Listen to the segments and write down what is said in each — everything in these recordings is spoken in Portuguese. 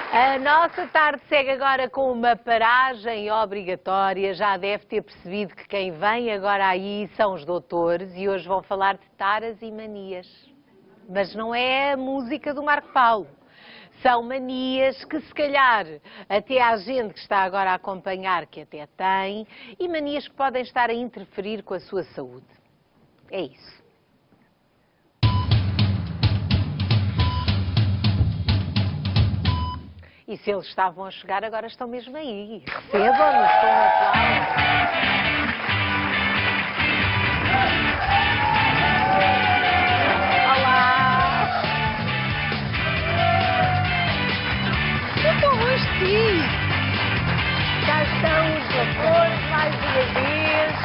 A nossa tarde segue agora com uma paragem obrigatória. Já deve ter percebido que quem vem agora aí são os doutores e hoje vão falar de taras e manias. Mas não é a música do Marco Paulo. São manias que se calhar até há gente que está agora a acompanhar que até tem e manias que podem estar a interferir com a sua saúde. É isso. E se eles estavam a chegar, agora estão mesmo aí. Recebam-nos com um aplauso. Olá! Então hoje sim! Já estão os doutores mais uma vez.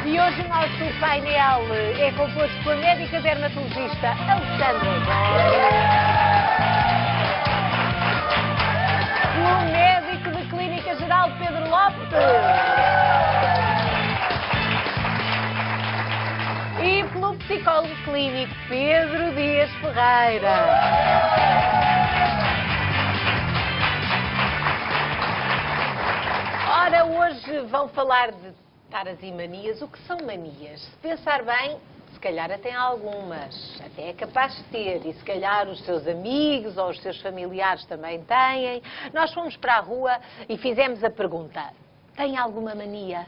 E hoje o nosso painel é composto pela médica dermatologista Alexandra Góes. O médico de Clínica Geral Pedro Lopes e pelo psicólogo clínico Pedro Dias Ferreira. Ora, hoje vão falar de taras e manias. O que são manias? Se pensar bem, se calhar até algumas, até é capaz de ter, e se calhar os seus amigos ou os seus familiares também têm. Nós fomos para a rua e fizemos a pergunta: tem alguma mania?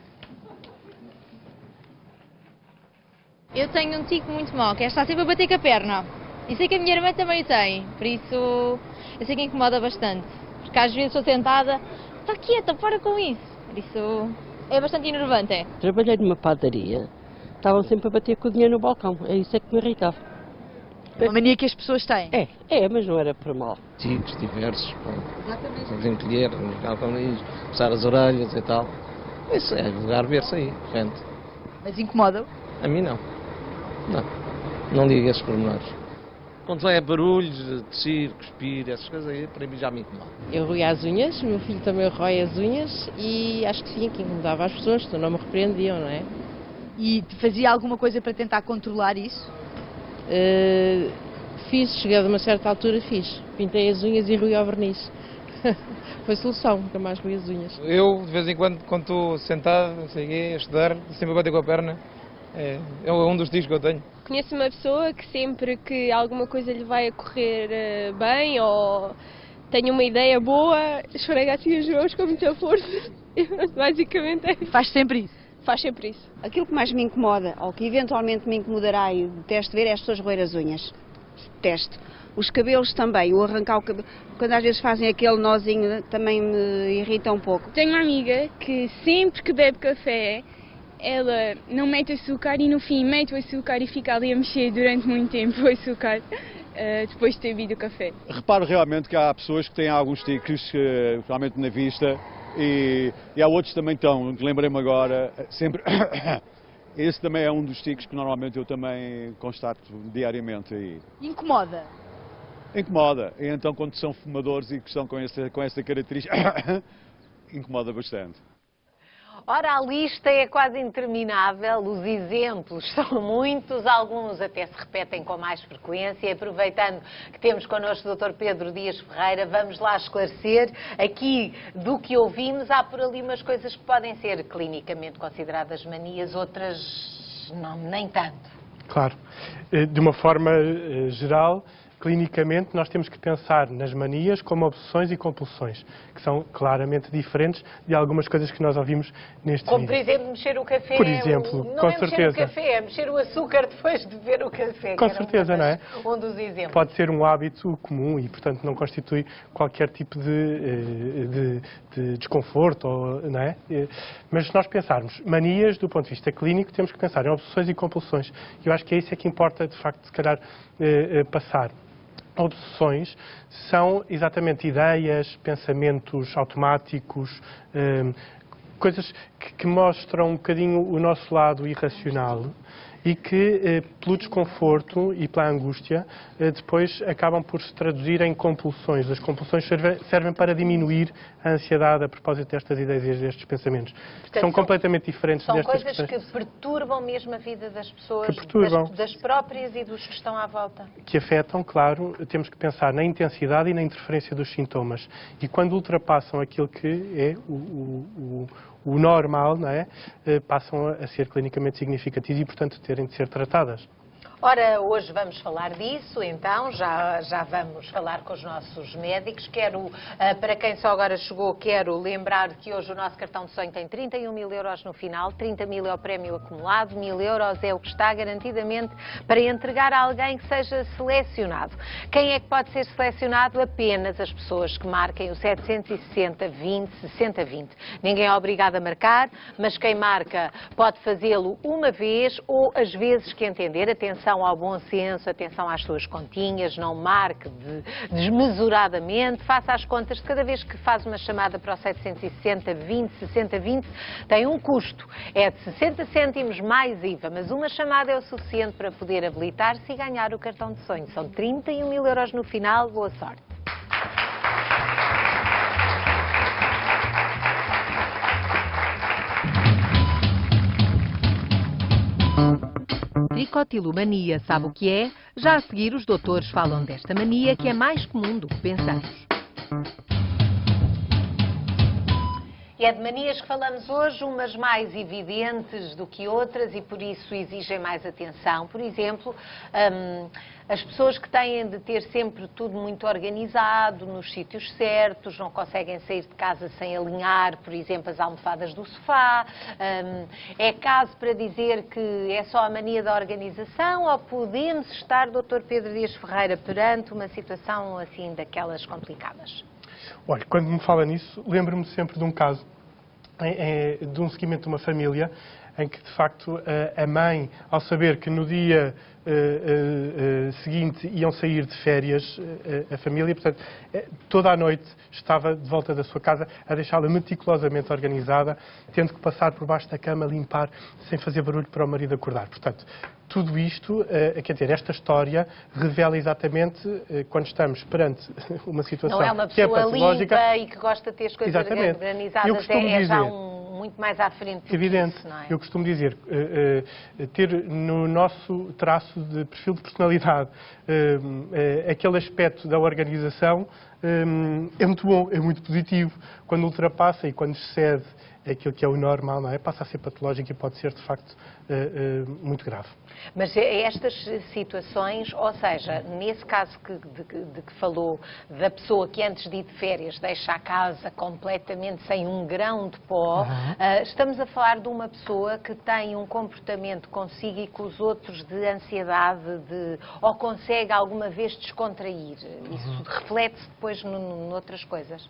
Eu tenho um tico muito mau, que é estar sempre a bater com a perna. E sei que a minha irmã também o tem, por isso eu sei que incomoda bastante. Porque às vezes estou sentada, está quieta, para com isso. Por isso é bastante enervante, é. Trabalhei numa padaria. Estavam sempre a bater com o dinheiro no balcão. É isso que me irritava. É uma mania que as pessoas têm. Mas não era por mal. Ticos diversos, os encolher, coçar as orelhas e tal. Isso é lugar ver-se aí, gente. Mas incomoda-o? A mim não. Não ligo esses pormenores. Quando é barulhos, tossir, cuspir, essas coisas aí, para mim já me incomoda. Eu roía as unhas, meu filho também rói as unhas e acho que sim, que incomodava as pessoas, que não me repreendiam, não é? E fazia alguma coisa para tentar controlar isso? Cheguei a uma certa altura, pintei as unhas e roí ao verniz. Foi solução, nunca mais roí as unhas. Eu, de vez em quando estou sentado, não sei a estudar, sempre a bater com a perna. É um dos tiques que eu tenho. Conheço uma pessoa que sempre que alguma coisa lhe vai a correr bem ou tem uma ideia boa, esfrega assim os mãos com muita força. Basicamente é isso. Faz sempre isso? Faz sempre isso. Aquilo que mais me incomoda, ou que eventualmente me incomodará e detesto ver, é as pessoas roer as unhas. Detesto. Os cabelos também, o arrancar o cabelo, quando às vezes fazem aquele nozinho, também me irrita um pouco. Tenho uma amiga que sempre que bebe café, ela não mete açúcar e no fim mete o açúcar e fica ali a mexer durante muito tempo o açúcar, depois de ter bebido o café. Reparo realmente que há pessoas que têm alguns tiques, realmente na vista, e há outros também estão, lembrei-me agora, sempre... Esse também é um dos tiques que normalmente eu também constato diariamente aí. Incomoda? Incomoda. E então quando são fumadores e que estão com essa característica, incomoda bastante. Ora, a lista é quase interminável, os exemplos são muitos, alguns até se repetem com mais frequência. Aproveitando que temos connosco o Dr. Pedro Dias Ferreira, vamos lá esclarecer. Aqui, do que ouvimos, há por ali umas coisas que podem ser clinicamente consideradas manias, outras não, nem tanto. Claro. De uma forma geral, clinicamente, nós temos que pensar nas manias como obsessões e compulsões, que são claramente diferentes de algumas coisas que nós ouvimos neste Como, vídeo. por exemplo, mexer o café. Por exemplo, não com é certeza. Mexer o café, é mexer o açúcar depois de beber o café. Com certeza, não é? Um dos exemplos. Pode ser um hábito comum e, portanto, não constitui qualquer tipo de desconforto, não é? Mas se nós pensarmos manias do ponto de vista clínico, temos que pensar em obsessões e compulsões. E eu acho que é isso que importa, de facto, se calhar, passar. Obsessões são exatamente ideias, pensamentos automáticos, coisas que mostram um bocadinho o nosso lado irracional e que, pelo desconforto e pela angústia, depois acabam por se traduzir em compulsões. As compulsões servem para diminuir a ansiedade a propósito destas ideias e destes pensamentos. Portanto, são completamente diferentes são destas coisas questões. que perturbam mesmo a vida das pessoas, Que perturbam. das próprias e dos que estão à volta. Que afetam, claro, temos que pensar na intensidade e na interferência dos sintomas. E quando ultrapassam aquilo que é o normal, não é? Passam a ser clinicamente significativos e, portanto, terem de ser tratadas. Ora, hoje vamos falar disso, então, já vamos falar com os nossos médicos. Para quem só agora chegou, quero lembrar que hoje o nosso cartão de sonho tem 31.000 euros no final, 30.000 é o prémio acumulado, 1.000 euros é o que está garantidamente para entregar a alguém que seja selecionado. Quem é que pode ser selecionado? Apenas as pessoas que marquem o 760 20 60 20. Ninguém é obrigado a marcar, mas quem marca pode fazê-lo uma vez ou as vezes que entender. Atenção ao bom senso, atenção às suas continhas, não marque desmesuradamente, faça as contas de cada vez que faz uma chamada para o 760 20 60 20, tem um custo, é de 60 cêntimos mais IVA, mas uma chamada é o suficiente para poder habilitar-se e ganhar o cartão de sonho. São 31.000 euros no final, boa sorte. Tricotilomania, sabe o que é? Já a seguir os doutores falam desta mania que é mais comum do que pensamos. E é de manias que falamos hoje, umas mais evidentes do que outras e por isso exigem mais atenção. Por exemplo, as pessoas que têm de ter sempre tudo muito organizado, nos sítios certos, não conseguem sair de casa sem alinhar, por exemplo, as almofadas do sofá. É caso para dizer que é só a mania da organização ou podemos estar, Dr. Pedro Dias Ferreira, perante uma situação assim daquelas complicadas? Olha, quando me fala nisso, lembro-me sempre de um caso, de um seguimento de uma família, em que, de facto, a mãe, ao saber que no dia seguinte iam sair de férias, a família, portanto, toda a noite estava de volta da sua casa a deixá-la meticulosamente organizada, tendo que passar por baixo da cama, limpar, sem fazer barulho para o marido acordar. Portanto, tudo isto, quer dizer, esta história revela exatamente quando estamos perante uma situação não é uma que é pessoa patológica. Limpa e que gosta de ter as coisas organizadas, já muito mais à frente do evidente, que isso, não é? Eu costumo dizer, ter no nosso traço de perfil de personalidade aquele aspecto da organização é muito bom, é muito positivo. Quando ultrapassa e quando excede aquilo que é o normal, não é? Passa a ser patológico e pode ser, de facto, muito grave. Mas estas situações, ou seja, nesse caso de que falou, da pessoa que antes de ir de férias deixa a casa completamente sem um grão de pó, estamos a falar de uma pessoa que tem um comportamento consigo e com os outros de ansiedade, ou consegue alguma vez descontrair. Isso reflete-se depois noutras coisas?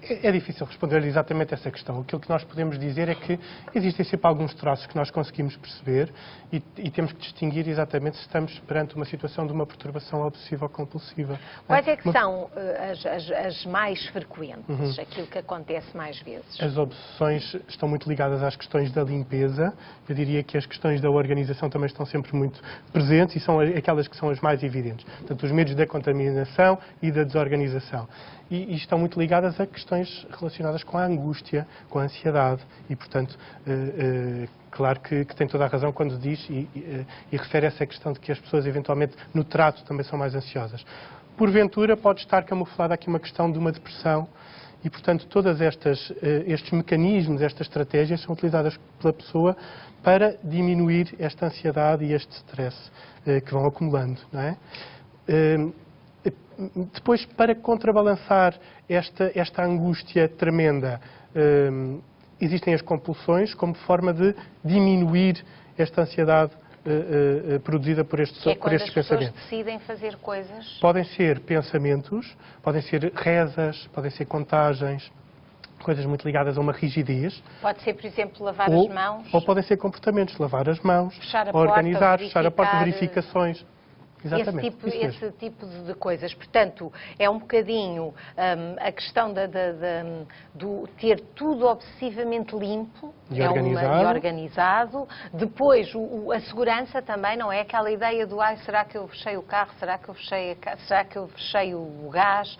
É difícil responder exatamente essa questão. Aquilo que nós podemos dizer é que existem sempre alguns traços que nós conseguimos perceber e temos que distinguir exatamente se estamos perante uma situação de uma perturbação obsessiva ou compulsiva. Quais é que são as mais frequentes, aquilo que acontece mais vezes? As obsessões estão muito ligadas às questões da limpeza. Eu diria que as questões da organização também estão sempre muito presentes e são aquelas que são as mais evidentes. Portanto, os medos da contaminação e da desorganização. E estão muito ligadas a questões relacionadas com a angústia, com a ansiedade e, portanto, claro que tem toda a razão quando diz e refere a essa questão de que as pessoas, eventualmente, no trato também são mais ansiosas. Porventura, pode estar camuflada aqui uma questão de uma depressão e, portanto, todos estes mecanismos, estas estratégias são utilizadas pela pessoa para diminuir esta ansiedade e este stress que vão acumulando, não é? Depois, para contrabalançar esta angústia tremenda, existem as compulsões como forma de diminuir esta ansiedade produzida por estes pensamentos. Quando as pessoas decidem fazer coisas? Podem ser pensamentos, podem ser rezas, podem ser contagens, coisas muito ligadas a uma rigidez. Pode ser, por exemplo, lavar as mãos? Ou podem ser comportamentos, lavar as mãos, fechar a organizar, porta, fechar a porta, verificações. Exatamente. Esse tipo de coisas. Portanto, é um bocadinho a questão do ter tudo obsessivamente limpo e organizado. Depois, a segurança também, não é? Aquela ideia do será que eu fechei o carro? Será que eu fechei o gás?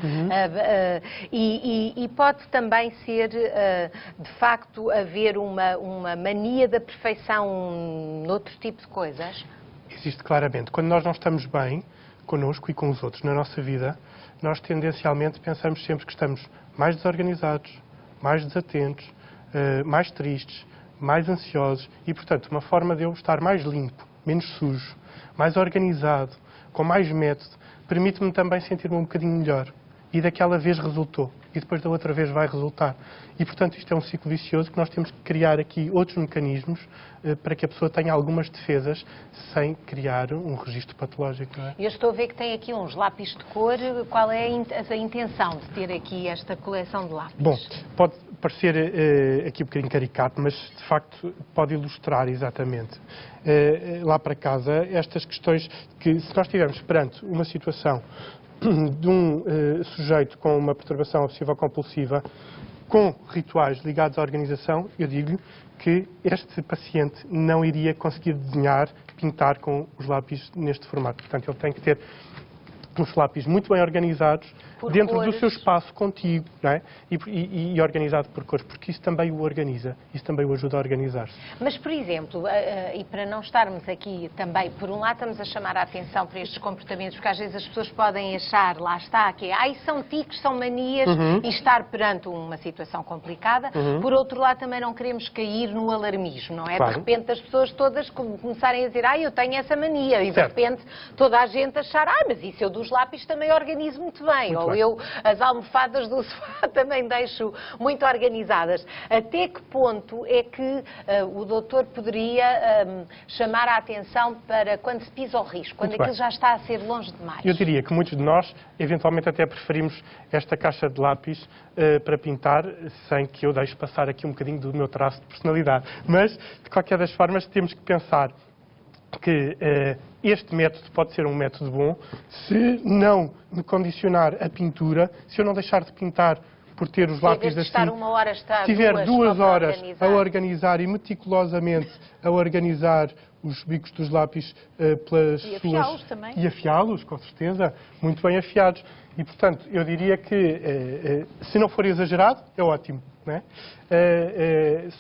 E pode também ser, de facto, haver uma mania da perfeição noutro tipo de coisas? Existe claramente. Quando nós não estamos bem connosco e com os outros na nossa vida, nós tendencialmente pensamos sempre que estamos mais desorganizados, mais desatentos, mais tristes, mais ansiosos e, portanto, uma forma de eu estar mais limpo, menos sujo, mais organizado, com mais método, permite-me também sentir-me um bocadinho melhor. E daquela vez resultou. E depois da outra vez vai resultar. E, portanto, isto é um ciclo vicioso que nós temos que criar aqui outros mecanismos para que a pessoa tenha algumas defesas sem criar um registro patológico. Não é? Eu estou a ver que tem aqui uns lápis de cor. Qual é a intenção de ter aqui esta coleção de lápis? Bom, pode parecer aqui um bocadinho caricato, mas, de facto, pode ilustrar exatamente lá para casa estas questões que, se nós estivermos perante uma situação de um sujeito com uma perturbação obsessiva-compulsiva, com rituais ligados à organização, eu digo-lhe que este paciente não iria conseguir desenhar, pintar com os lápis neste formato. Portanto, ele tem que ter uns lápis muito bem organizados, dentro do seu espaço contigo, não é? E organizado por cores, porque isso também o organiza, isso também o ajuda a organizar-se. Mas, por exemplo, e para não estarmos aqui também, por um lado estamos a chamar a atenção para estes comportamentos, porque às vezes as pessoas podem achar, lá está, que são tiques, são manias, e estar perante uma situação complicada. Por outro lado, também não queremos cair no alarmismo, não é? Claro. De repente as pessoas todas começarem a dizer, eu tenho essa mania, e certo. De repente toda a gente achar, mas isso eu dos lápis também organizo muito bem, ou eu as almofadas do sofá também deixo muito organizadas. Até que ponto é que o doutor poderia chamar a atenção para quando se pisa o risco, quando aquilo já está a ser longe demais? Eu diria que muitos de nós, eventualmente, até preferimos esta caixa de lápis para pintar, sem que eu deixe passar aqui um bocadinho do meu traço de personalidade. Mas, de qualquer das formas, temos que pensar que este método pode ser um método bom se não me condicionar a pintura, se eu não deixar de pintar por ter os lápis assim, se tiver 2 horas a organizar e meticulosamente a organizar os bicos dos lápis pelas e afiá-los também. E afiá-los, com certeza, muito bem afiados. E, portanto, eu diria que, se não for exagerado, é ótimo. Não é?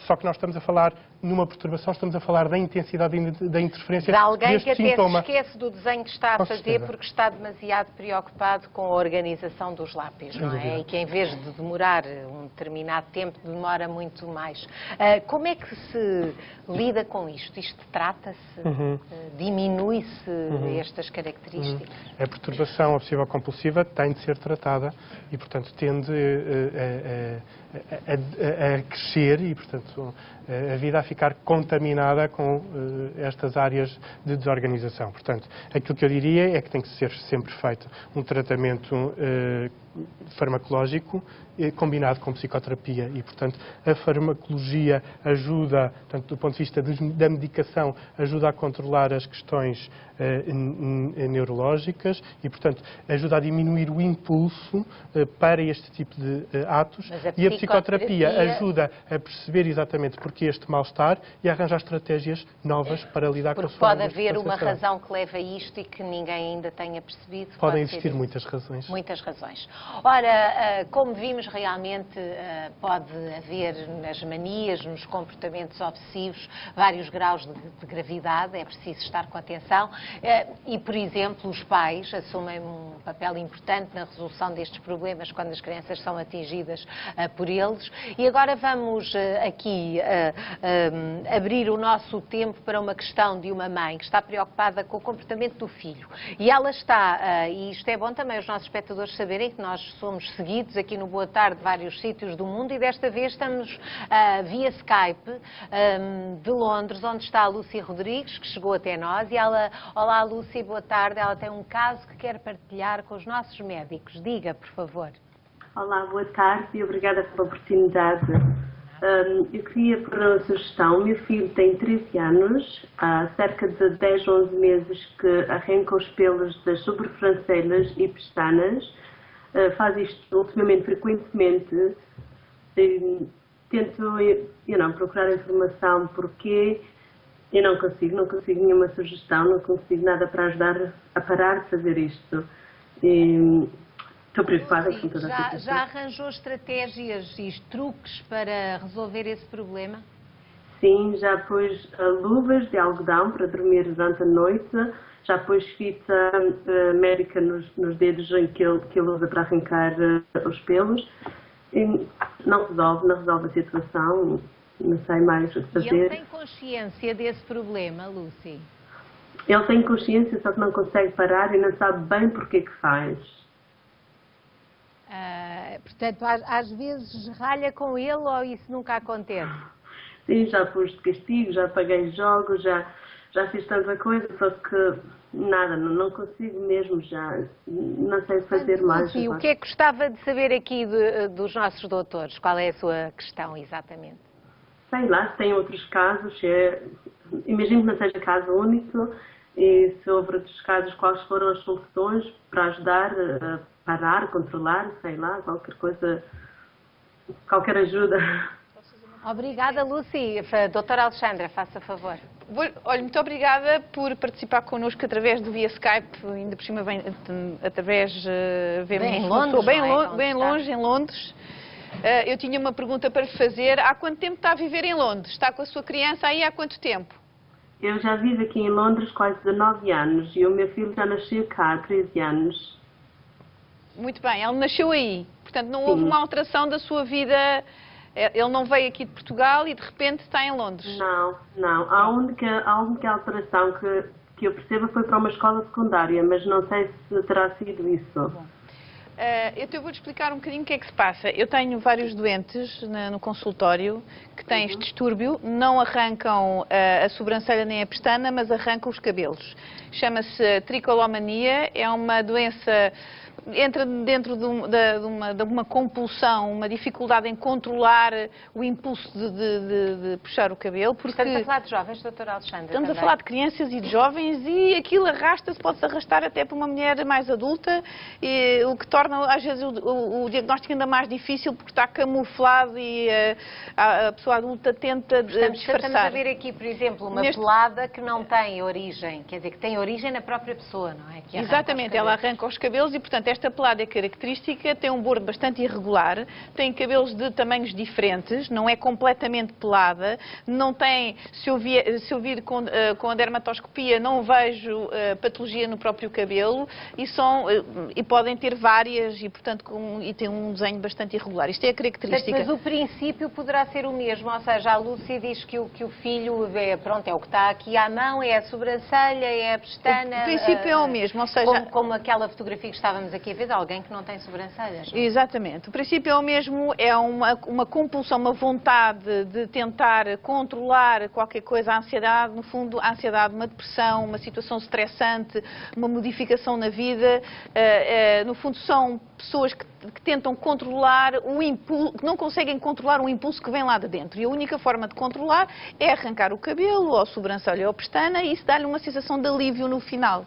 Só que nós estamos a falar numa perturbação, estamos a falar da intensidade da interferência de alguém deste que até sintoma. se esquece do desenho que está a fazer porque está demasiado preocupado com a organização dos lápis, não é? E que em vez de demorar um determinado tempo, demora muito mais. Como é que se lida com isto? Isto trata-se? Diminui-se estas características? A perturbação obsessiva-compulsiva tem de ser tratada e, portanto, tende a crescer e, portanto, a vida a ficar contaminada com estas áreas de desorganização. Portanto, aquilo que eu diria é que tem que ser sempre feito um tratamento farmacológico combinado com psicoterapia e, portanto, a farmacologia ajuda, portanto, do ponto de vista da medicação, ajuda a controlar as questões neurológicas e, portanto, ajuda a diminuir o impulso para este tipo de atos. E a psicoterapia ajuda a perceber exatamente porque este mal-estar e a arranjar estratégias novas para lidar com a sua pode haver uma razão que leva a isto e que ninguém ainda tenha percebido. Podem existir muitas razões. Muitas razões. Ora, como vimos, realmente pode haver nas manias, nos comportamentos obsessivos, vários graus de gravidade, é preciso estar com atenção. E, por exemplo, os pais assumem um papel importante na resolução destes problemas quando as crianças são atingidas por eles. E agora vamos aqui abrir o nosso tempo para uma questão de uma mãe que está preocupada com o comportamento do filho. E ela está, e isto é bom também os nossos espectadores saberem que nós somos seguidos aqui no Boa Tarde de vários sítios do mundo e desta vez estamos via Skype de Londres, onde está a Lúcia Rodrigues, que chegou até nós. E ela, olá Lúcia, boa tarde. Ela tem um caso que quer partilhar com os nossos médicos. Diga, por favor. Olá, boa tarde e obrigada pela oportunidade. Eu queria pôr uma sugestão. O meu filho tem 13 anos, há cerca de 10 ou 11 meses que arranca os pelos das sobrancelhas e pestanas. Faz isto ultimamente frequentemente. Tento procurar informação porque eu não consigo nenhuma sugestão, não consigo nada para ajudar a parar de fazer isto. Estou preocupada com toda a situação. Já arranjou estratégias e truques para resolver esse problema? Sim, já pus luvas de algodão para dormir durante a noite, já pus fita médica nos dedos em que ele usa para arrancar os pelos. E não resolve a situação, não sei mais o que fazer. E ele tem consciência desse problema, Lucy? Ele tem consciência, só que não consegue parar e não sabe bem porque que faz. Portanto, às vezes ralha com ele ou isso nunca acontece? Sim, já pus de castigo, já paguei jogos, já fiz tanta coisa, só que nada, não consigo mesmo já, não sei fazer mais. Sim, o que é que gostava de saber aqui dos nossos doutores? Qual é a sua questão exatamente? Sei lá, se tem outros casos, imagino que não seja caso único, e se houve outros casos, quais foram as soluções para ajudar a parar, controlar, sei lá, qualquer coisa, qualquer ajuda. Obrigada, Lucy. Doutora Alexandra, faça favor. Olha, muito obrigada por participar connosco através do via Skype, ainda por cima vem através bem longe, em Londres. Eu tinha uma pergunta para lhe fazer. Há quanto tempo está a viver em Londres? Está com a sua criança aí há quanto tempo? Eu já vivo aqui em Londres quase 19 anos e o meu filho já nasceu cá há 13 anos. Muito bem, ele nasceu aí. Portanto, não houve uma alteração da sua vida. Ele não veio aqui de Portugal e de repente está em Londres? Não. A única alteração que eu perceba foi para uma escola secundária, mas não sei se terá sido isso. Eu vou-lhe explicar um bocadinho o que é que se passa. Eu tenho vários doentes no consultório que têm este distúrbio, não arrancam a sobrancelha nem a pestana, mas arrancam os cabelos. Chama-se tricolomania, é uma doença... Entra dentro de uma compulsão, uma dificuldade em controlar o impulso de puxar o cabelo. Porque estamos a falar de jovens, doutora Alexandra? Estamos a falar de crianças e de jovens e aquilo arrasta-se, pode-se arrastar até para uma mulher mais adulta, o que torna às vezes o diagnóstico ainda mais difícil porque está camuflado e a pessoa adulta tenta disfarçar. Estamos a ver aqui, por exemplo, uma pelada que não tem origem, quer dizer, que tem origem na própria pessoa, não é? Exatamente, ela arranca os cabelos e, portanto, esta pelada é característica, tem um bordo bastante irregular, tem cabelos de tamanhos diferentes, não é completamente pelada, não tem, se eu vir com a dermatoscopia, não vejo patologia no próprio cabelo e podem ter várias e, portanto, e tem um desenho bastante irregular. Isto é a característica. Mas o princípio poderá ser o mesmo, ou seja, a Lucy diz que o filho é o que está aqui à mão, é a sobrancelha, é a pestana. O princípio é o mesmo, ou seja... Como aquela fotografia que estávamos aqui a ver de alguém que não tem sobrancelhas. Exatamente. O princípio é o mesmo, é uma compulsão, uma vontade de tentar controlar qualquer coisa, a ansiedade, no fundo, a ansiedade, uma depressão, uma situação estressante, uma modificação na vida. No fundo, são pessoas que tentam controlar o impulso, que não conseguem controlar o impulso que vem lá de dentro. E a única forma de controlar é arrancar o cabelo, ou a sobrancelha ou a pestana, e isso dá-lhe uma sensação de alívio no final.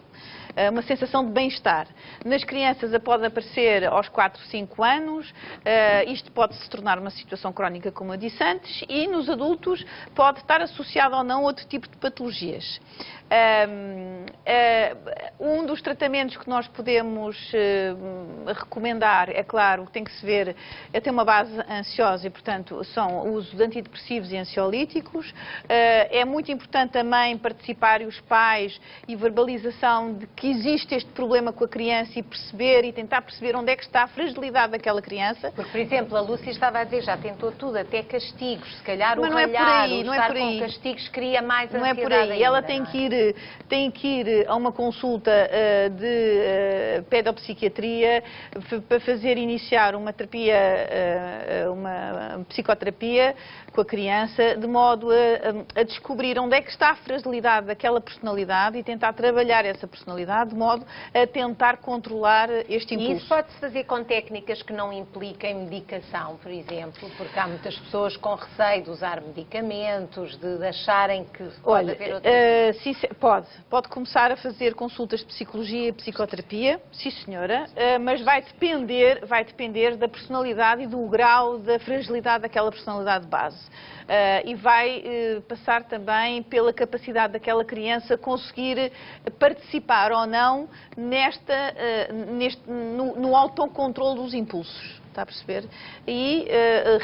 Uma sensação de bem-estar. Nas crianças pode aparecer aos 4, 5 anos, isto pode se tornar uma situação crónica, como eu disse antes, e nos adultos pode estar associado ou não a outro tipo de patologias. Um dos tratamentos que nós podemos recomendar, é claro, tem que se ver, tem uma base ansiosa e, portanto, são o uso de antidepressivos e ansiolíticos. É muito importante também participar e os pais e verbalização de que existe este problema com a criança e perceber e tentar perceber onde é que está a fragilidade daquela criança. Porque, por exemplo, a Lucy estava a dizer, já tentou tudo, até castigos, se calhar mas o ralhar, o estar com castigos cria mais ansiedade. Não é por aí, ainda, ela tem que ir a uma consulta de pedopsiquiatria para iniciar uma terapia, uma psicoterapia com a criança, de modo a descobrir onde é que está a fragilidade daquela personalidade e tentar trabalhar essa personalidade ansiedade, de modo a tentar controlar este impulso. E isso pode-se fazer com técnicas que não impliquem medicação, por exemplo, porque há muitas pessoas com receio de usar medicamentos, de acharem que pode haver outra... Sim, pode começar a fazer consultas de psicologia e psicoterapia, sim senhora, mas vai depender da personalidade e do grau da fragilidade daquela personalidade de base. E vai passar também pela capacidade daquela criança conseguir participar ou não no autocontrole dos impulsos. Está a perceber? E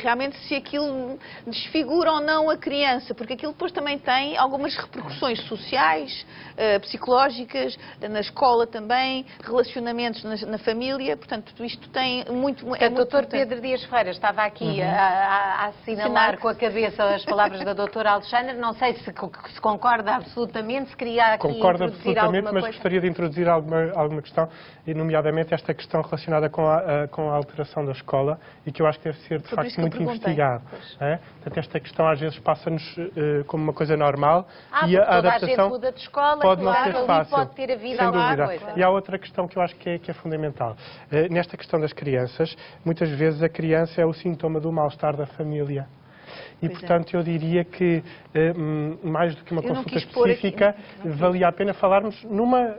realmente se aquilo desfigura ou não a criança, porque aquilo depois também tem algumas repercussões sociais, psicológicas, na escola também, relacionamentos na família, portanto isto tem muito... Portanto, o Dr. Pedro Dias Ferreira estava aqui a assinalar com a cabeça as palavras da doutora Alexandra, não sei se concorda absolutamente, se queria aqui Concordo introduzir absolutamente, alguma mas coisa. gostaria de introduzir alguma questão, e nomeadamente esta questão relacionada com a alteração da escola, e que eu acho que deve ser, de facto, muito investigado. É? Portanto, esta questão às vezes passa-nos como uma coisa normal, e a adaptação muda de escola, pode claro, não ser fácil, pode ter havido sem alguma dúvida. coisa. E há outra questão que eu acho que é fundamental. Nesta questão das crianças, muitas vezes a criança é o sintoma do mal-estar da família. E, portanto, eu diria que, mais do que uma consulta específica, valia a pena falarmos numa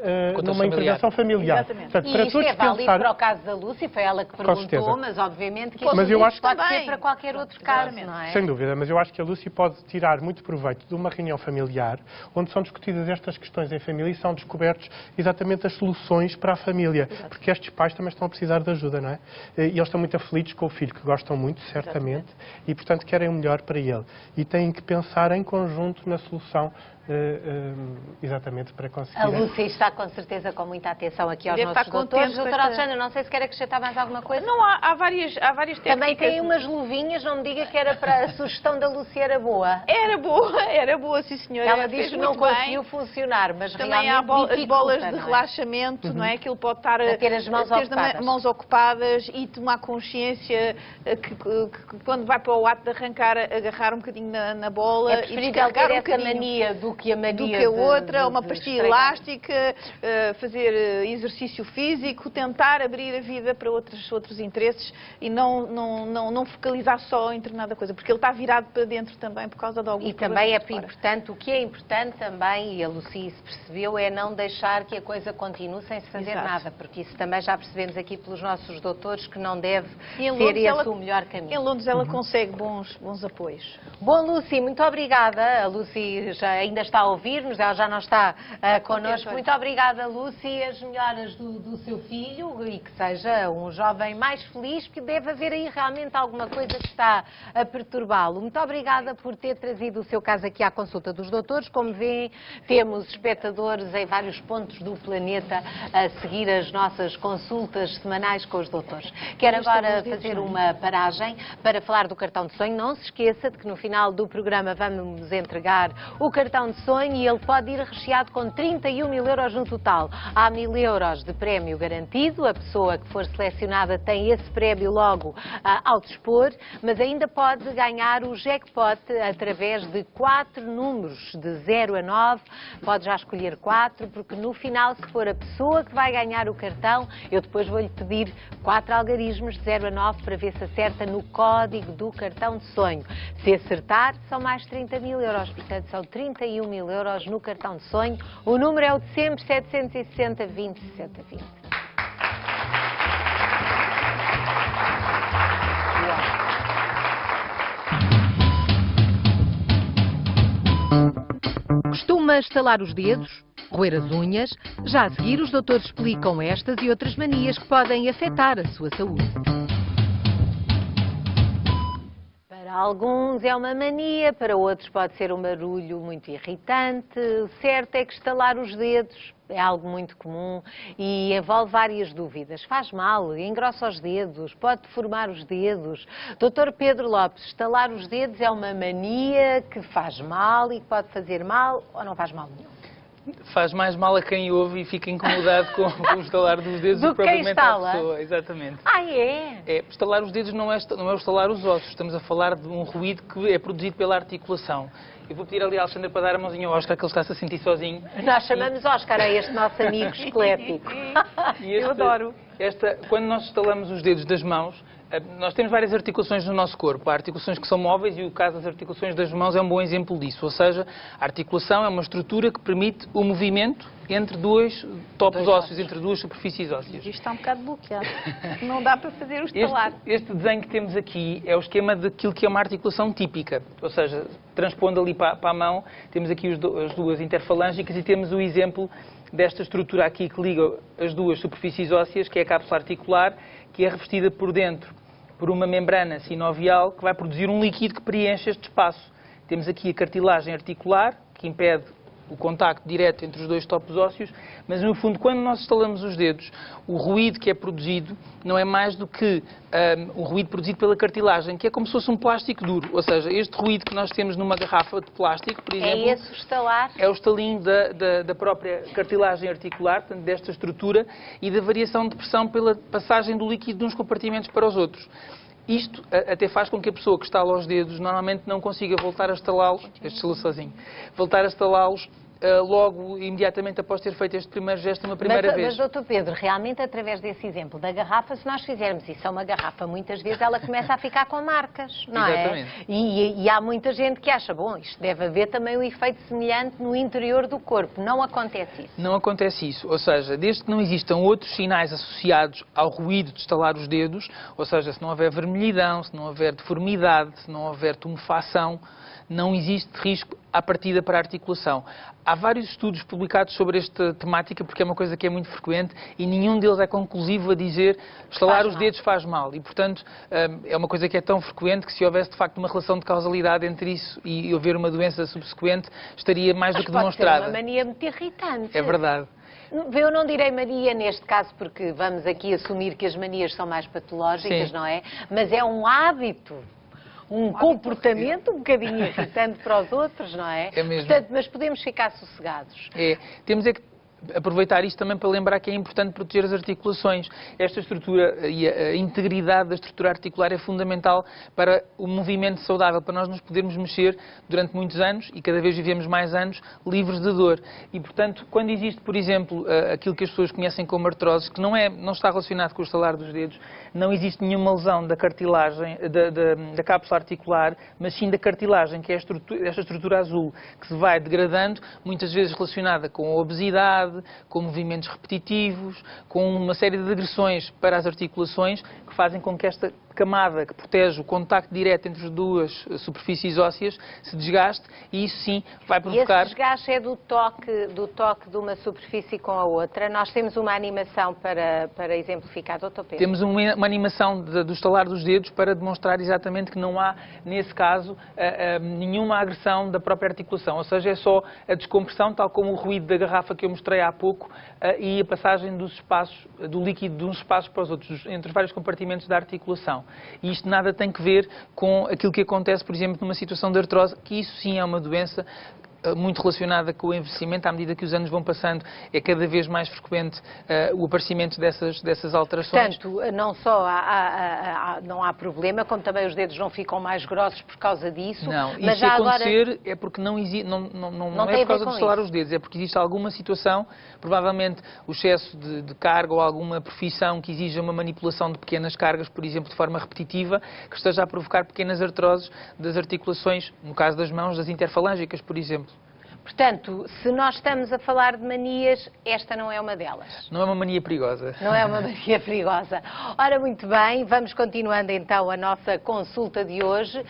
intervenção familiar. Exatamente. Portanto, e para isto todos é válido pensar... para o caso da Lúcia, foi ela que perguntou, mas obviamente que mas eu acho que... pode ser para qualquer outro caso, não é? Sem dúvida, mas eu acho que a Lúcia pode tirar muito proveito de uma reunião familiar, onde são discutidas estas questões em família e são descobertos exatamente as soluções para a família, porque estes pais também estão a precisar de ajuda, não é? E eles estão muito aflitos com o filho, que gostam muito, certamente, e, portanto, querem o melhor para ele. E têm que pensar em conjunto na solução, exatamente para conseguir... A Lúcia está com certeza com muita atenção aqui aos nossos doutores. Doutora Alexandra, não sei se quer acrescentar mais alguma coisa. Não, há várias técnicas. Também tem umas luvinhas, não me diga que era para a sugestão da Lúcia era boa. Era boa, sim senhora. Ela diz que não conseguiu funcionar, mas também há as bolas de relaxamento, não é? Que ele pode estar a ter as mãos ocupadas e tomar consciência que quando vai para o ato de arrancar, agarrar um bocadinho na bola e descarregar ter essa mania do que a mania do que a outra, uma pastilha elástica, fazer exercício físico, tentar abrir a vida para outros interesses e não focalizar só em determinada coisa, porque ele está virado para dentro também por causa de alguns problemas. E também é importante, o que é importante também, e a Lucia se percebeu, é não deixar que a coisa continue sem se fazer nada, porque isso também já percebemos aqui pelos nossos doutores que não deve ser esse o melhor caminho. Em Londres ela consegue bons apoios. Bom, Lucy, muito obrigada. A Lucy ainda está a ouvir-nos, ela já não está connosco. Muito obrigada, Lucy, as melhoras do seu filho e que seja um jovem mais feliz, porque deve haver aí realmente alguma coisa que está a perturbá-lo. Muito obrigada por ter trazido o seu caso aqui à consulta dos doutores. Como veem, temos espectadores em vários pontos do planeta a seguir as nossas consultas semanais com os doutores. Quero agora fazer uma paragem para falar do cartão de sonho. Não se esqueça de que no final do programa vamos entregar o cartão de sonho e ele pode ir recheado com 31 mil euros no total. Há 1000 euros de prémio garantido, a pessoa que for selecionada tem esse prémio logo ao dispor, mas ainda pode ganhar o jackpot através de 4 números, de 0 a 9, pode já escolher 4, porque no final, se for a pessoa que vai ganhar o cartão, eu depois vou-lhe pedir 4 algarismos de 0 a 9 para ver se acerta no código do cartão de sonho. Se acertar, são mais 30 mil euros, portanto são 31 mil euros no cartão de sonho. O número é o de sempre, 760 20 60 20. Costuma estalar os dedos, roer as unhas? Já a seguir os doutores explicam estas e outras manias que podem afetar a sua saúde. Para alguns é uma mania, para outros pode ser um barulho muito irritante. O certo é que estalar os dedos é algo muito comum e envolve várias dúvidas. Faz mal, engrossa os dedos, pode deformar os dedos. Dr. Pedro Lopes, estalar os dedos é uma mania que faz mal e que pode fazer mal ou não faz mal nenhum? Faz mais mal a quem ouve e fica incomodado com o estalar dos dedos do que propriamente a pessoa. Exatamente. Ah, é? Estalar os dedos não é o estalar os ossos. Estamos a falar de um ruído que é produzido pela articulação. Eu vou pedir ali a Alexandra para dar a mãozinha ao Oscar, que ele está-se a sentir sozinho. Nós chamamos Oscar a este nosso amigo esquelético. Eu adoro. Quando nós estalamos os dedos das mãos, nós temos várias articulações no nosso corpo. Há articulações que são móveis e o caso das articulações das mãos é um bom exemplo disso. Ou seja, a articulação é uma estrutura que permite o movimento entre dois topos ósseos, entre duas superfícies ósseas. Isto está um bocado bloqueado. Não dá para fazer o estalar. Este desenho que temos aqui é o esquema daquilo que é uma articulação típica. Ou seja, transpondo ali para a mão, temos aqui as duas interfalângicas e temos o exemplo desta estrutura aqui que liga as duas superfícies ósseas, que é a cápsula articular, que é revestida por dentro por uma membrana sinovial que vai produzir um líquido que preenche este espaço. Temos aqui a cartilagem articular, que impede o contacto direto entre os dois topos ósseos, mas no fundo, quando nós estalamos os dedos, o ruído que é produzido não é mais do que o ruído produzido pela cartilagem, que é como se fosse um plástico duro. Ou seja, este ruído que nós temos numa garrafa de plástico, por exemplo... É esse o estalar? É o estalinho da própria cartilagem articular, portanto, desta estrutura, e da variação de pressão pela passagem do líquido de uns compartimentos para os outros. Isto até faz com que a pessoa que estala os dedos normalmente não consiga voltar a estalá-los, voltar a estalá-los logo, imediatamente após ter feito este primeiro gesto uma primeira vez. Mas, doutor Pedro, realmente através desse exemplo da garrafa, se nós fizermos isso a uma garrafa, muitas vezes ela começa a ficar com marcas, não é? Exatamente. E há muita gente que acha, bom, isto deve haver também um efeito semelhante no interior do corpo. Não acontece isso? Não acontece isso. Ou seja, desde que não existam outros sinais associados ao ruído de estalar os dedos, ou seja, se não houver vermelhidão, se não houver deformidade, se não houver tumefação, não existe risco à partida para a articulação. Há vários estudos publicados sobre esta temática, porque é uma coisa que é muito frequente e nenhum deles é conclusivo a dizer estalar os dedos faz mal. E, portanto, é uma coisa que é tão frequente que se houvesse, de facto, uma relação de causalidade entre isso e houver uma doença subsequente, estaria mais do que demonstrada. Pode ser uma mania muito irritante. É verdade. Eu não direi mania neste caso, porque vamos aqui assumir que as manias são mais patológicas, Sim. não é? Mas é um hábito. Um comportamento um bocadinho irritante para os outros, não é? É mesmo. Portanto, mas podemos ficar sossegados. Temos que aproveitar isto também para lembrar que é importante proteger as articulações. Esta estrutura e a integridade da estrutura articular é fundamental para o movimento saudável, para nós nos podermos mexer durante muitos anos e cada vez vivemos mais anos livres de dor. E, portanto, quando existe, por exemplo, aquilo que as pessoas conhecem como artrose, que não está relacionado com o estalar dos dedos, não existe nenhuma lesão da cartilagem, da cápsula articular, mas sim da cartilagem, que é esta estrutura azul, que se vai degradando, muitas vezes relacionada com a obesidade, com movimentos repetitivos, com uma série de agressões para as articulações que fazem com que esta camada que protege o contacto direto entre as duas superfícies ósseas se desgaste e isso sim vai provocar... E esse desgaste é do toque de uma superfície com a outra. Nós temos uma animação para exemplificar, doutor Pedro. Temos uma animação do estalar dos dedos para demonstrar exatamente que não há, nesse caso, nenhuma agressão da própria articulação. Ou seja, é só a descompressão, tal como o ruído da garrafa que eu mostrei há pouco e a passagem dos espaços, do líquido de uns espaços para os outros, entre os vários compartimentos da articulação. E isto nada tem que ver com aquilo que acontece, por exemplo, numa situação de artrose, que isso sim é uma doença muito relacionada com o envelhecimento. À medida que os anos vão passando, é cada vez mais frequente o aparecimento dessas alterações. Portanto, não só não há problema, como também os dedos não ficam mais grossos por causa disso. Não, mas e já se acontecer agora... é porque não Não é por causa de estalar os dedos, é porque existe alguma situação, provavelmente o excesso de carga ou alguma profissão que exija uma manipulação de pequenas cargas, por exemplo, de forma repetitiva, que esteja a provocar pequenas artroses das articulações, no caso das mãos, das interfalângicas, por exemplo. Portanto, se nós estamos a falar de manias, esta não é uma delas. Não é uma mania perigosa. Não é uma mania perigosa. Ora, muito bem, vamos continuando então a nossa consulta de hoje.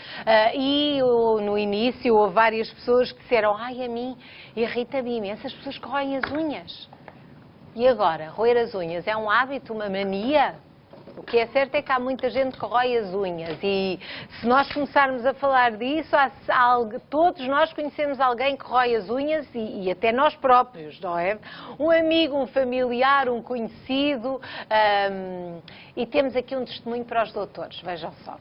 No início houve várias pessoas que disseram: ai, a mim irrita-me imenso as pessoas que roem as unhas. E agora, roer as unhas é um hábito, uma mania? O que é certo é que há muita gente que rói as unhas e se nós começarmos a falar disso, todos nós conhecemos alguém que rói as unhas e até nós próprios, não é? Um amigo, um familiar, um conhecido. E temos aqui um testemunho para os doutores, vejam só.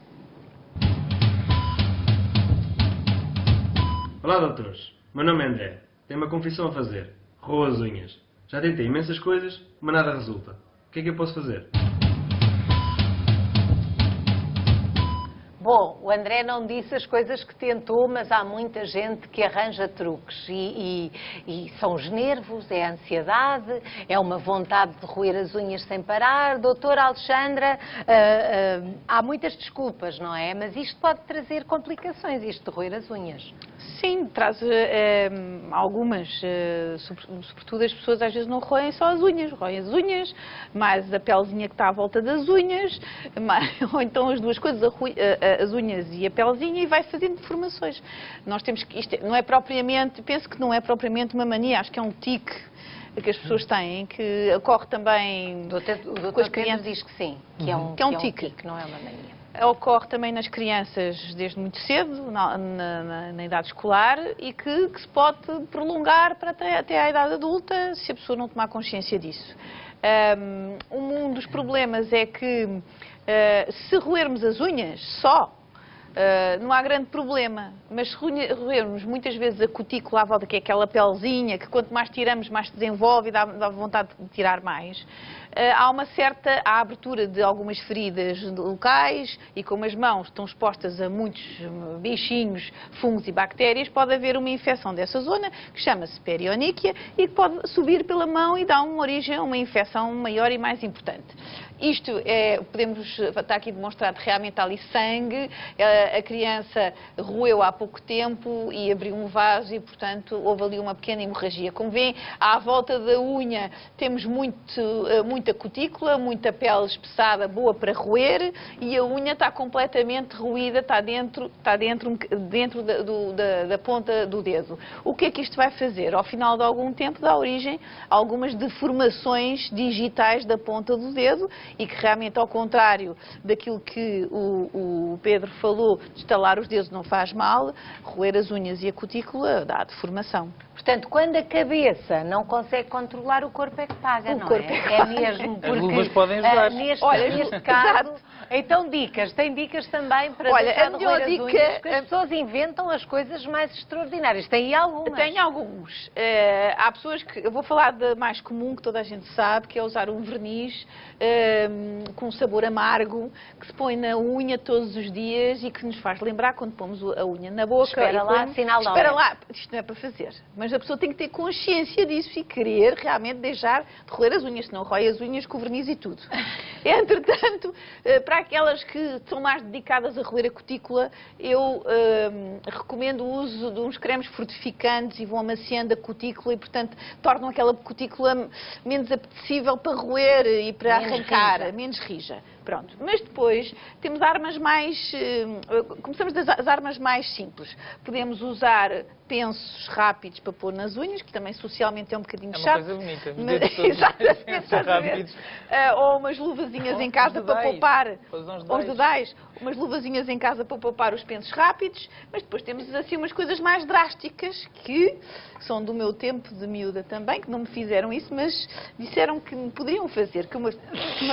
Olá, doutores. Meu nome é André. Tenho uma confissão a fazer. Roo as unhas. Já tentei imensas coisas, mas nada resulta. O que é que eu posso fazer? Bom, o André não disse as coisas que tentou, mas há muita gente que arranja truques e são os nervos, é a ansiedade, é uma vontade de roer as unhas sem parar. Doutora Alexandra, há muitas desculpas, não é? Mas isto pode trazer complicações, isto de roer as unhas. Sim, traz algumas, sobretudo as pessoas às vezes não roem só as unhas, roem as unhas, mais a pelezinha que está à volta das unhas, ou então as duas coisas, as unhas e a pelezinha, e vai fazendo deformações. Nós temos que, isto não é propriamente, penso que não é propriamente uma mania, acho que é um tique que as pessoas têm, que ocorre também com as crianças. Diz que sim, que é um tique, não é uma mania. Ocorre também nas crianças desde muito cedo, na idade escolar, e que se pode prolongar para até à idade adulta, se a pessoa não tomar consciência disso. Um dos problemas é que, se roermos as unhas só, não há grande problema, mas se roermos muitas vezes a cutícula à volta, que é aquela pelezinha, que quanto mais tiramos, mais se desenvolve e dá vontade de tirar mais, há uma certa abertura de algumas feridas locais, e como as mãos estão expostas a muitos bichinhos, fungos e bactérias, pode haver uma infecção dessa zona, que chama-se perioníquia, e que pode subir pela mão e dar uma origem a uma infecção maior e mais importante. Isto está aqui demonstrado, realmente há ali sangue, a criança roeu há pouco tempo e abriu um vaso e, portanto, houve ali uma pequena hemorragia. Como vêem, à volta da unha temos muita cutícula, muita pele espessada, boa para roer, e a unha está completamente roída, está dentro da ponta do dedo. O que é que isto vai fazer? Ao final de algum tempo dá origem a algumas deformações digitais da ponta do dedo, e que realmente, ao contrário daquilo que o Pedro falou, de estalar os dedos não faz mal, roer as unhas e a cutícula dá deformação. Portanto, quando a cabeça não consegue controlar, o corpo é que paga, não é? É mesmo, porque as luvas podem ajudar. Neste caso, então tem dicas também para deixar de roer as unhas, porque as pessoas inventam as coisas mais extraordinárias. Tem aí algumas? Tem alguns. Há pessoas que, eu vou falar da mais comum, que toda a gente sabe, que é usar um verniz com um sabor amargo, que se põe na unha todos os dias e que nos faz lembrar quando pomos a unha na boca. Espera lá, sinal de espera lá, isto não é para fazer. Mas a pessoa tem que ter consciência disso e querer realmente deixar de roer as unhas, senão rói as unhas com o verniz e tudo. Entretanto, para aquelas que são mais dedicadas a roer a cutícula, eu recomendo o uso de uns cremes fortificantes e vão amaciando a cutícula e, portanto, tornam aquela cutícula menos apetecível para roer e para arrancar, menos rija. Pronto. Mas depois temos armas mais... começamos das armas mais simples. Podemos usar pensos rápidos para pôr nas unhas, que também socialmente é um bocadinho chato. É uma coisa bonita. Mas, exatamente. Ou umas luvazinhas em casa para poupar... Os dedais. Umas luvazinhas em casa para poupar os pensos rápidos. Mas depois temos assim umas coisas mais drásticas, que são do meu tempo de miúda também, que não me fizeram isso, mas disseram que me poderiam fazer, que uma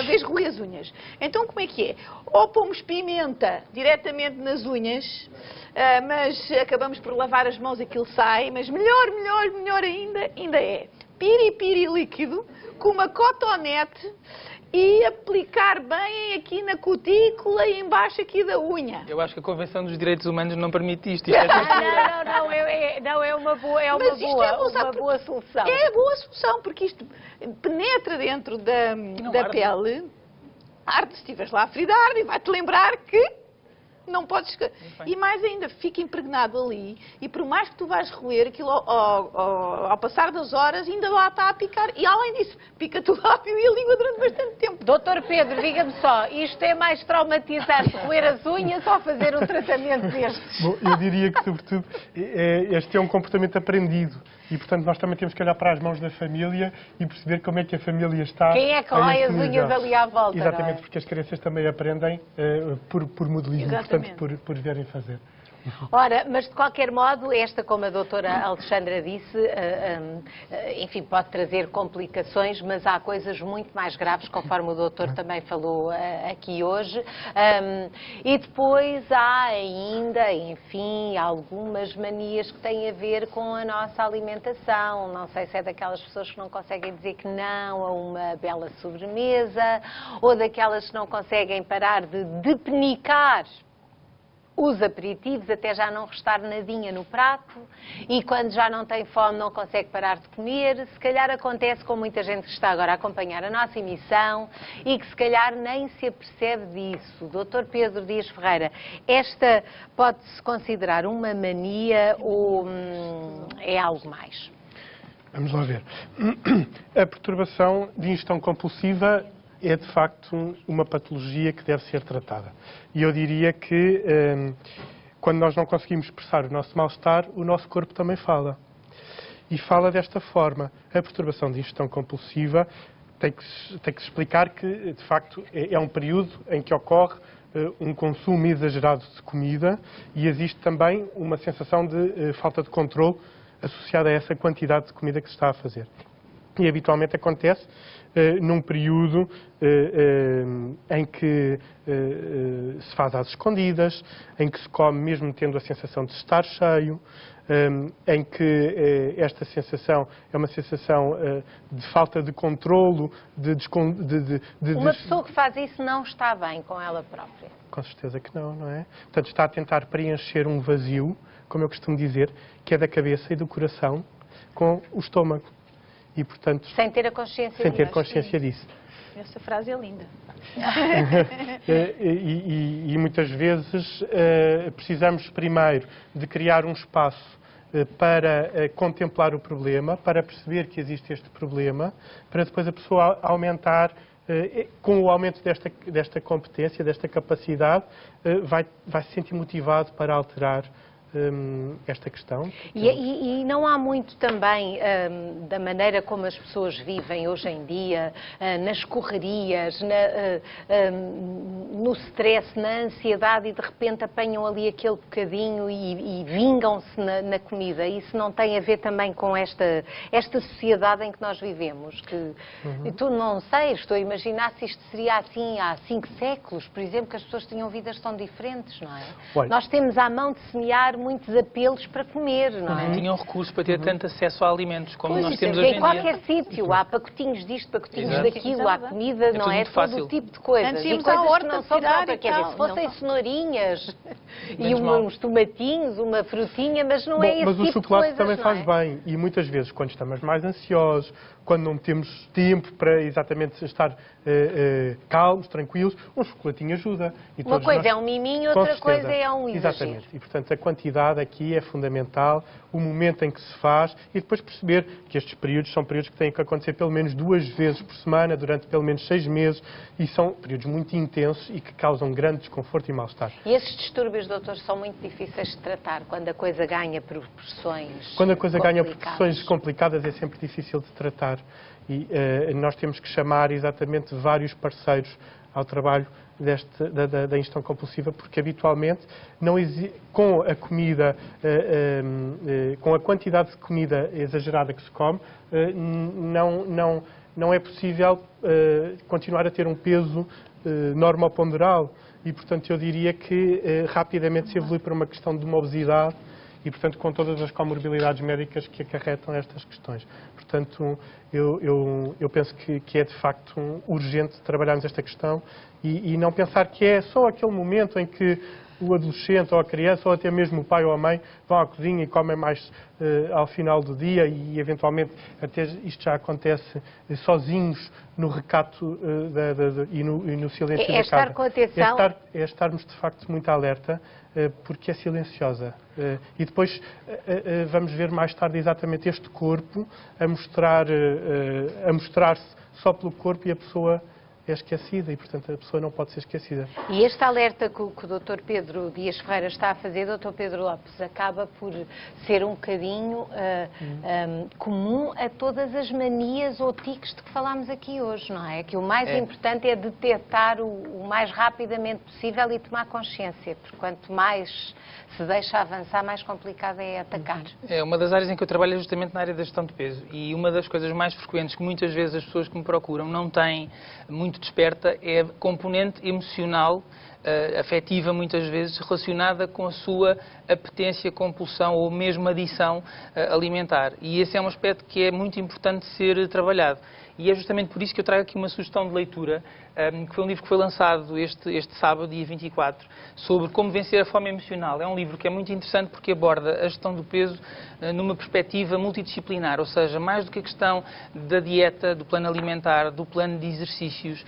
vez roí as unhas. Então, como é que é? Ou pomos pimenta diretamente nas unhas, mas acabamos por lavar as mãos, aquilo sai, mas melhor ainda é piripiri líquido com uma cotonete e aplicar bem aqui na cutícula e embaixo aqui da unha. Eu acho que a Convenção dos Direitos Humanos não permite isto. Não, é uma boa solução. É a boa solução, porque isto penetra dentro da pele, arde, se estiveres lá a fridar, e vai-te lembrar que não podes... E mais ainda, fica impregnado ali, e por mais que tu vais roer, aquilo ao passar das horas ainda lá está a picar, e além disso, pica-te o lábio e a língua durante bastante tempo. Doutor Pedro, diga-me só, isto é mais traumatizante roer as unhas ou fazer um tratamento destes? Bom, eu diria que, sobretudo, este é um comportamento aprendido. E, portanto, nós também temos que olhar para as mãos da família e perceber como é que a família está. Quem é que rói as unhas ali à volta? Exatamente, não é? porque as crianças também aprendem por modelismo, Exatamente. portanto, por verem fazer. Ora, mas de qualquer modo, esta, como a doutora Alexandra disse, enfim, pode trazer complicações, mas há coisas muito mais graves, conforme o doutor também falou aqui hoje. E depois há ainda, enfim, algumas manias que têm a ver com a nossa alimentação. Não sei se é daquelas pessoas que não conseguem dizer que não a uma bela sobremesa, ou daquelas que não conseguem parar de depenicar os aperitivos até já não restar nadinha no prato, e quando já não tem fome não consegue parar de comer. Se calhar acontece com muita gente que está agora a acompanhar a nossa emissão e que se calhar nem se apercebe disso. Dr. Pedro Dias Ferreira, esta pode-se considerar uma mania ou é algo mais? Vamos lá ver. A perturbação de ingestão compulsiva é, de facto, uma patologia que deve ser tratada. E eu diria que, quando nós não conseguimos expressar o nosso mal-estar, o nosso corpo também fala. E fala desta forma. A perturbação de ingestão compulsiva tem que se explicar que, de facto, é um período em que ocorre um consumo exagerado de comida e existe também uma sensação de falta de controle associada a essa quantidade de comida que se está a fazer. E habitualmente acontece num período em que se faz às escondidas, em que se come mesmo tendo a sensação de estar cheio, em que esta sensação é uma sensação de falta de controlo, Uma pessoa que faz isso não está bem com ela própria? Com certeza que não, não é? Portanto, está a tentar preencher um vazio, como eu costumo dizer, que é da cabeça e do coração com o estômago. E, portanto, sem ter a consciência disso. Sem ter consciência disso. Essa frase é linda. E muitas vezes precisamos primeiro de criar um espaço para contemplar o problema, para perceber que existe este problema, para depois a pessoa aumentar, com o aumento desta competência, desta capacidade, vai se sentir motivado para alterar esta questão. E não há muito também da maneira como as pessoas vivem hoje em dia, nas correrias, no stress, na ansiedade, e de repente apanham ali aquele bocadinho e vingam-se na comida. Isso não tem a ver também com esta sociedade em que nós vivemos? E tu não sei, estou a imaginar se isto seria assim há 5 séculos, por exemplo, que as pessoas tinham vidas tão diferentes, não é? Olha, nós temos à mão de semear muitos apelos para comer, não é? Não tinham recursos para ter tanto acesso a alimentos como nós temos em hoje em dia. Em qualquer sítio, há pacotinhos disto, pacotinhos daquilo, há comida, não é? Todo o tipo de coisas. E coisas que não são próprias. Quer dizer, se fossem cenourinhas e uns tomatinhos, uma frutinha, mas não é esse tipo de coisas. Mas o chocolate também faz bem. E muitas vezes, quando estamos mais ansiosos, quando não temos tempo para exatamente estar calmos, tranquilos, um chocolatinho ajuda. E uma coisa é um miminho, outra coisa é um exagero. Exatamente. E, portanto, a quantidade aqui é fundamental, o momento em que se faz, e depois perceber que estes períodos são períodos que têm que acontecer pelo menos 2 vezes por semana, durante pelo menos 6 meses, e são períodos muito intensos e que causam grande desconforto e mal-estar. E esses distúrbios, doutor, são muito difíceis de tratar quando a coisa ganha proporções Quando a coisa ganha proporções complicadas é sempre difícil de tratar. E nós temos que chamar exatamente vários parceiros ao trabalho da ingestão compulsiva, porque habitualmente com a comida, com a quantidade de comida exagerada que se come, não é possível continuar a ter um peso normoponderal. E, portanto, eu diria que rapidamente se evolui para uma questão de uma obesidade e, portanto, com todas as comorbilidades médicas que acarretam estas questões. Portanto, eu penso que é, de facto, urgente trabalharmos esta questão e não pensar que é só aquele momento em que o adolescente ou a criança, ou até mesmo o pai ou a mãe, vão à cozinha e comem mais ao final do dia e, eventualmente, até isto já acontece sozinhos no recato e no silêncio da casa. Estar com atenção. É estarmos, de facto, muito alerta, porque é silenciosa. E depois vamos ver mais tarde exatamente este corpo a mostrar-se só pelo corpo, e a pessoa é esquecida e, portanto, a pessoa não pode ser esquecida. E este alerta que o Dr. Pedro Dias Ferreira está a fazer, Dr. Pedro Lopes, acaba por ser um bocadinho comum a todas as manias ou tiques de que falámos aqui hoje, não é? Que o mais importante é detectar o mais rapidamente possível e tomar consciência, porque quanto mais se deixa avançar, mais complicado é atacar. É, uma das áreas em que eu trabalho é justamente na área da gestão de peso, e uma das coisas mais frequentes que muitas vezes as pessoas que me procuram não têm muito desperta é a componente emocional, afetiva muitas vezes, relacionada com a sua apetência, compulsão ou mesmo adição alimentar. E esse é um aspecto que é muito importante ser trabalhado. E é justamente por isso que eu trago aqui uma sugestão de leitura, que foi um livro que foi lançado este sábado, dia 24, sobre como vencer a fome emocional. É um livro que é muito interessante porque aborda a gestão do peso numa perspectiva multidisciplinar, ou seja, mais do que a questão da dieta, do plano alimentar, do plano de exercícios,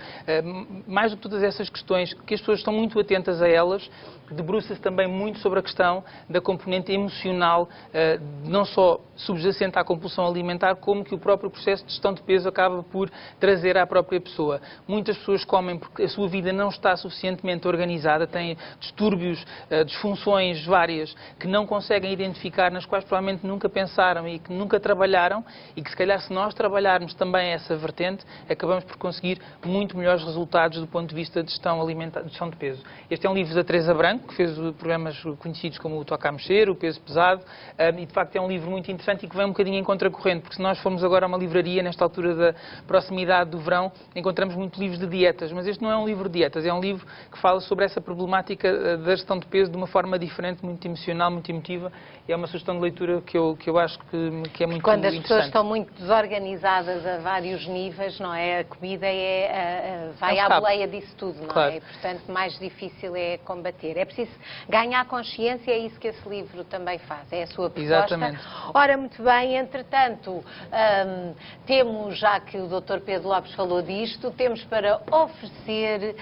mais do que todas essas questões, que as pessoas estão muito atentas a elas, debruça-se também muito sobre a questão da componente emocional, não só subjacente à compulsão alimentar, como que o próprio processo de gestão de peso acaba por trazer à própria pessoa. Muitas pessoas comem porque a sua vida não está suficientemente organizada, têm distúrbios, disfunções várias, que não conseguem identificar, nas quais provavelmente nunca pensaram e que nunca trabalharam, e que se calhar se nós trabalharmos também essa vertente, acabamos por conseguir muito melhores resultados do ponto de vista de gestão alimentar, de gestão de peso. Este é um livro da Teresa Branco, que fez programas conhecidos como o Toca a Mexer, o Peso Pesado, e de facto é um livro muito interessante e que vem um bocadinho em contracorrente, porque se nós formos agora a uma livraria, nesta altura da proximidade do verão, encontramos muitos livros de dietas, mas este não é um livro de dietas, é um livro que fala sobre essa problemática da gestão de peso de uma forma diferente, muito emocional, muito emotiva, e é uma sugestão de leitura que eu acho que é muito interessante. Quando as pessoas estão muito desorganizadas a vários níveis, não é? A comida vai à boleia disso tudo, não é? E, portanto, mais difícil é combater. É preciso ganhar consciência, é isso que esse livro também faz, é a sua proposta. Exatamente. Ora, muito bem, entretanto, temos, já que o Dr. Pedro Lopes falou disto, temos para oferecer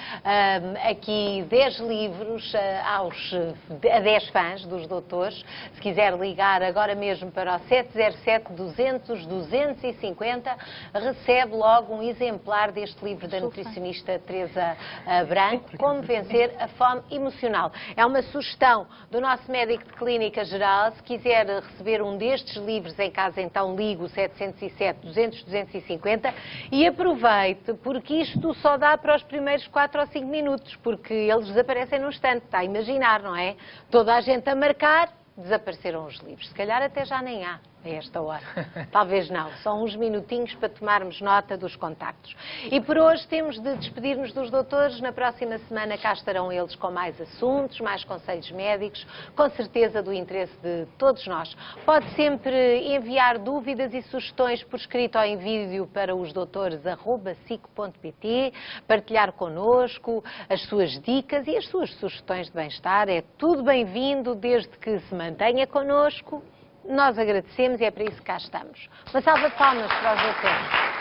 aqui 10 livros a 10 fãs dos doutores. Se quiser ligar agora mesmo para o 707-200-250, recebe logo um exemplar deste livro da nutricionista Teresa Branco, Como Vencer a Fome Emocional. É uma sugestão do nosso médico de clínica geral. Se quiser receber um destes livros em casa, então ligue o 707-200-250 e aproveite, porque isto só dá para os primeiros 4 ou 5 minutos, porque eles desaparecem num instante. Está a imaginar, não é? Toda a gente a marcar, desapareceram os livros. Se calhar até já nem há a esta hora. Talvez não. São uns minutinhos para tomarmos nota dos contactos. E por hoje temos de despedir-nos dos doutores. Na próxima semana cá estarão eles com mais assuntos, mais conselhos médicos, com certeza do interesse de todos nós. Pode sempre enviar dúvidas e sugestões por escrito ou em vídeo para os doutores@sic.pt, partilhar connosco as suas dicas e as suas sugestões de bem-estar. É tudo bem-vindo, desde que se mantenha connosco. Nós agradecemos e é para isso que cá estamos. Uma salva de palmas para os doutores.